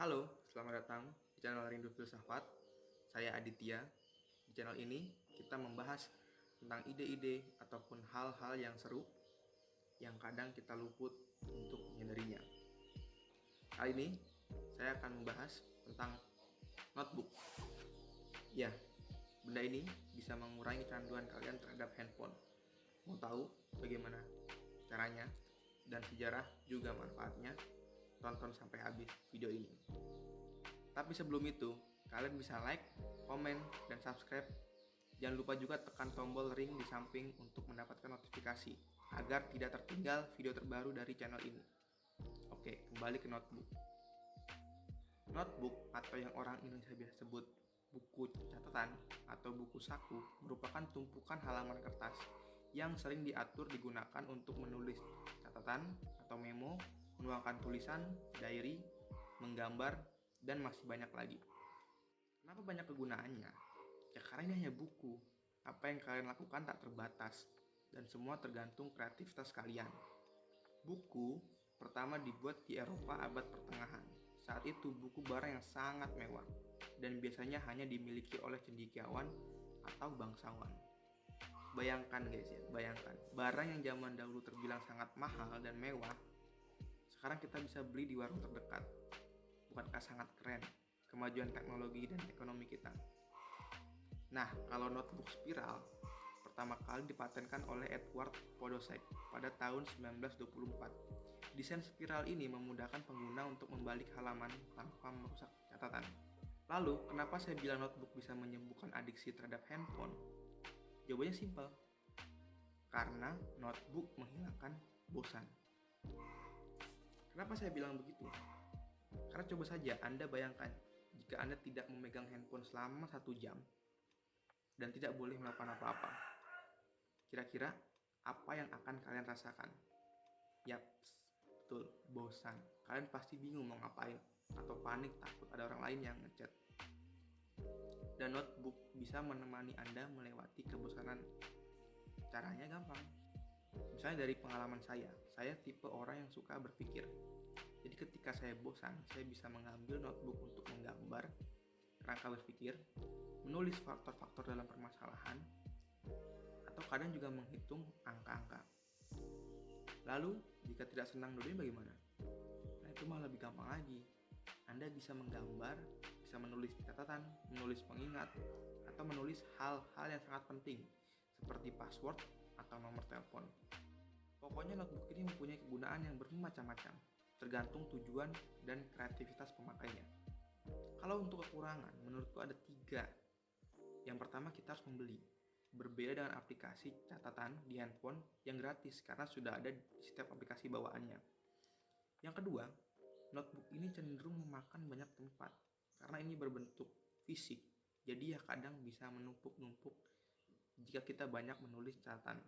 Halo, selamat datang di channel Rindu Filsafat. Saya Aditya. Di channel ini kita membahas tentang ide-ide ataupun hal-hal yang seru yang kadang kita luput untuk menyadarinya. Kali ini saya akan membahas tentang notebook. Ya, benda ini bisa mengurangi kecanduan kalian terhadap handphone. Mau tahu bagaimana caranya dan sejarah juga manfaatnya? Tonton sampai habis video ini. Tapi sebelum itu, kalian bisa like, komen, dan subscribe. Jangan lupa juga tekan tombol ring di samping untuk mendapatkan notifikasi agar tidak tertinggal video terbaru dari channel ini. Oke, kembali ke notebook. Notebook atau yang orang Indonesia biasa sebut buku catatan atau buku saku merupakan tumpukan halaman kertas yang sering diatur digunakan untuk menulis catatan atau memo, menuangkan tulisan, diary, menggambar, dan masih banyak lagi. Kenapa banyak kegunaannya? Ya karena ini hanya buku. Apa yang kalian lakukan tak terbatas, dan semua tergantung kreativitas kalian. Buku pertama dibuat di Eropa abad pertengahan. Saat itu buku barang yang sangat mewah, dan biasanya hanya dimiliki oleh cendekiawan atau bangsawan. Bayangkan guys ya, bayangkan barang yang zaman dahulu terbilang sangat mahal dan mewah, sekarang kita bisa beli di warung terdekat. Bukankah sangat keren kemajuan teknologi dan ekonomi kita? Nah, kalau notebook spiral pertama kali dipatenkan oleh Edward Podosek pada tahun 1924. Desain spiral ini memudahkan pengguna untuk membalik halaman tanpa merusak catatan. Lalu, kenapa saya bilang notebook bisa menyembuhkan adiksi terhadap handphone? Jawabannya simpel. Karena notebook menghilangkan bosan. Kenapa saya bilang begitu? Karena coba saja Anda bayangkan jika Anda tidak memegang handphone selama 1 jam dan tidak boleh melakukan apa-apa. Kira-kira apa yang akan kalian rasakan? Yaps, betul, bosan. Kalian pasti bingung mau ngapain atau panik takut ada orang lain yang ngechat. Dan notebook bisa menemani Anda melewati kebosanan. Caranya gampang. Misalnya dari pengalaman saya tipe orang yang suka berpikir. Jadi ketika saya bosan, saya bisa mengambil notebook untuk menggambar, kerangka berpikir, menulis faktor-faktor dalam permasalahan, atau kadang juga menghitung angka-angka. Lalu, jika tidak senang dulunya bagaimana? Nah, itu malah lebih gampang lagi. Anda bisa menggambar, bisa menulis catatan, menulis pengingat, atau menulis hal-hal yang sangat penting, seperti password atau nomor telepon. Pokoknya notebook ini mempunyai kegunaan yang bermacam-macam, tergantung tujuan dan kreativitas pemakainya. Kalau untuk kekurangan, menurutku ada 3. Yang pertama, kita harus membeli. Berbeda dengan aplikasi catatan di handphone yang gratis karena sudah ada di setiap aplikasi bawaannya. Yang kedua, notebook ini cenderung memakan banyak tempat karena ini berbentuk fisik. Jadi ya kadang bisa menumpuk-numpuk jika kita banyak menulis catatan.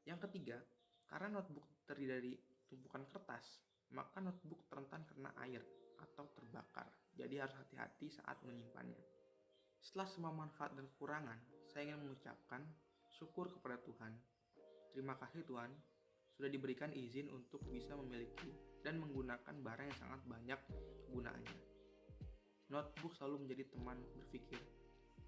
Yang ketiga, karena notebook terdiri dari tumpukan kertas, maka notebook rentan kena air atau terbakar. Jadi harus hati-hati saat menyimpannya. Setelah semua manfaat dan kekurangan, saya ingin mengucapkan syukur kepada Tuhan. Terima kasih Tuhan, sudah diberikan izin untuk bisa memiliki dan menggunakan barang yang sangat banyak kegunaannya. Notebook selalu menjadi teman berpikir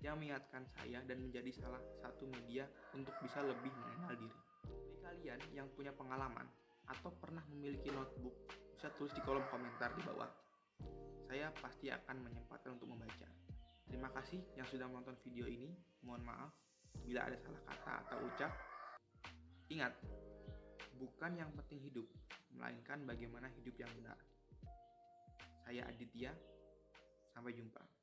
yang mengingatkan saya dan menjadi salah satu media untuk bisa lebih mengenal diri. Bagi kalian yang punya pengalaman atau pernah memiliki notebook, bisa tulis di kolom komentar di bawah. Saya pasti akan menyempatkan untuk membaca. Terima kasih yang sudah menonton video ini. Mohon maaf bila ada salah kata atau ucap. Ingat, bukan yang penting hidup, melainkan bagaimana hidup yang benar. Saya Aditya, sampai jumpa.